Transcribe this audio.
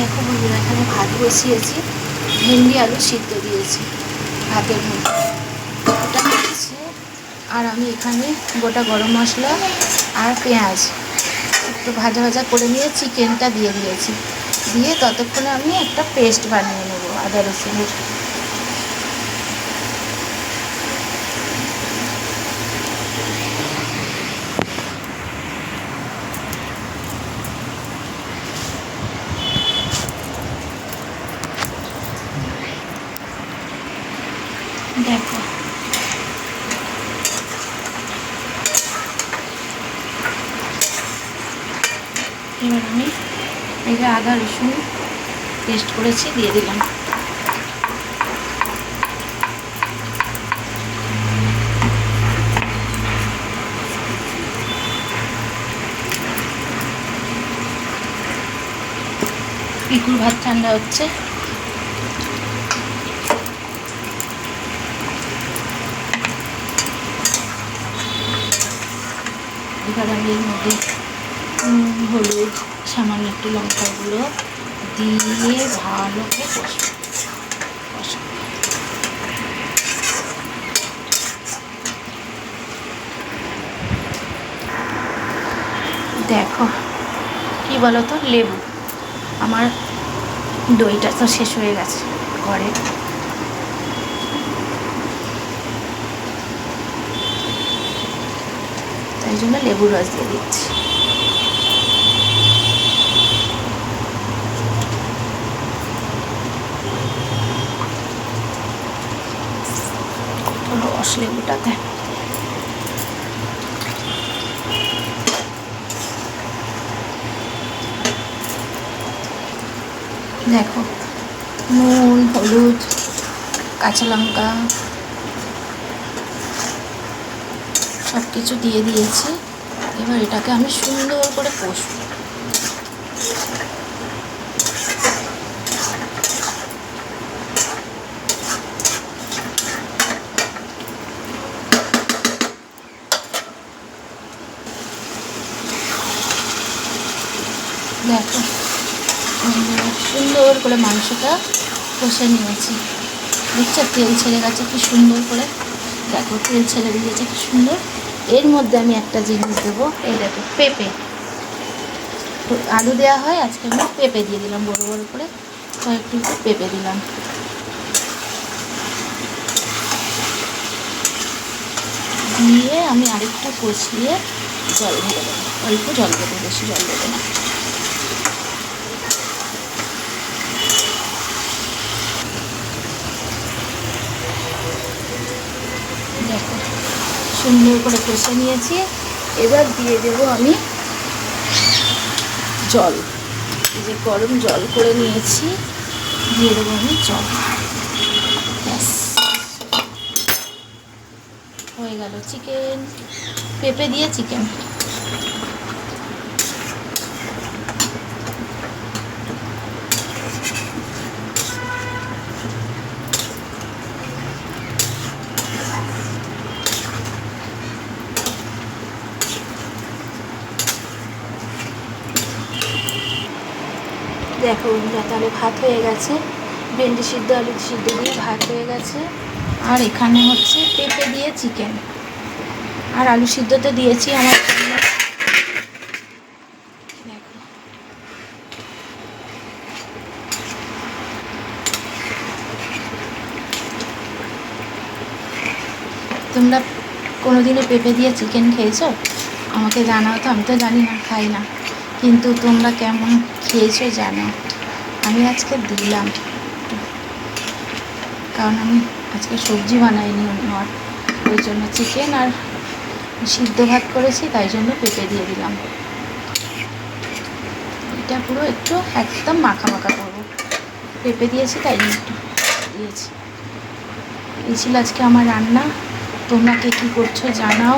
দেখো বন্ধুরা, এখানে ভাত বসিয়েছি, ভেন্ডি আলু সিদ্ধ দিয়েছি ভাতের মধ্যে, ওটা হচ্ছে। আর আমি এখানে গোটা গরম মশলা আর পেঁয়াজ একটু ভাজা ভাজা করে নিয়ে চিকেনটা দিয়ে দিয়েছি, দিয়ে ততক্ষণে আমি একটা পেস্ট বানিয়ে নেবো আদা রসুনের। দেখো এবার আমি এই যে আদা রসুন পেস্ট করেছি দিয়ে দিলাম। পিকুর ভাত ঠান্ডা হচ্ছে। এবার আমি এর মধ্যে হলুদ, সামান্য একটু লঙ্কার গুঁড়ো দিয়ে ভালো করে কষবো। দেখো কি বলো তো, লেবু, আমার দইটা তো শেষ হয়ে গেছে ঘরে, তাই জন্য লেবুর রস দিয়ে দিচ্ছি। রস লেবুটাতে দেখো নুন, হলুদ, কাঁচা লঙ্কা সব কিছু দিয়ে দিয়েছি। এবার এটাকে আমি সুন্দর করে কষবো। দেখো সুন্দর করে মাংসটা কষে নিয়েছি, দেখছো তেল ছেড়ে গেছে কি সুন্দর করে। দেখো তেল ছেড়ে দিয়েছে কি সুন্দর। এর মধ্যে আমি একটা জিনিস দেবো, এই দেখো পেঁপে। আলু দেওয়া হয়, আজকে আমি পেঁপে দিয়ে দিলাম, বড় বড় করে কয়েকটু পেঁপে দিলাম। দিয়ে আমি আরেকটু কষিয়ে জল ঢেলে দেবো, অল্প জল দেবো, বেশি জল দেবো না। দেখো সুন্দর করে কষে নিয়েছি। এবার দিয়ে দেবো আমি জল, এই যে গরম জল করে নিয়েছি, দিয়ে দেবো আমি জল। ব্যাস হয়ে গেল চিকেন, পেঁপে দিয়ে চিকেন। দেখো তাহলে ভাত হয়ে গেছে, ভেন্ডি সিদ্ধ আলু সিদ্ধ দিয়ে ভাত হয়ে গেছে। আর এখানে হচ্ছে পেঁপে দিয়ে চিকেন, আর আলু সিদ্ধ তো দিয়েছি আমার। দেখো তোমরা কোনোদিনও পেঁপে দিয়ে চিকেন খেয়েছো? আমাকে জানাও তো, আমি তো জানি না, খাই না, কিন্তু তোমরা কেমন খেয়েছো জানো। আমি আজকে দিলাম, কারণ আমি আজকে সবজি বানাইনি অন্য, আর ওই জন্য চিকেন আর সিদ্ধ ভাত করেছি, তাই জন্য পেঁপে দিয়ে দিলাম। এটা পুরো একটু একদম মাখা মাখা করবো, পেঁপে দিয়েছি তাই জন্য একটু দিয়েছি। এই ছিল আজকে আমার রান্না। তোমরা কে কী করছো জানাও।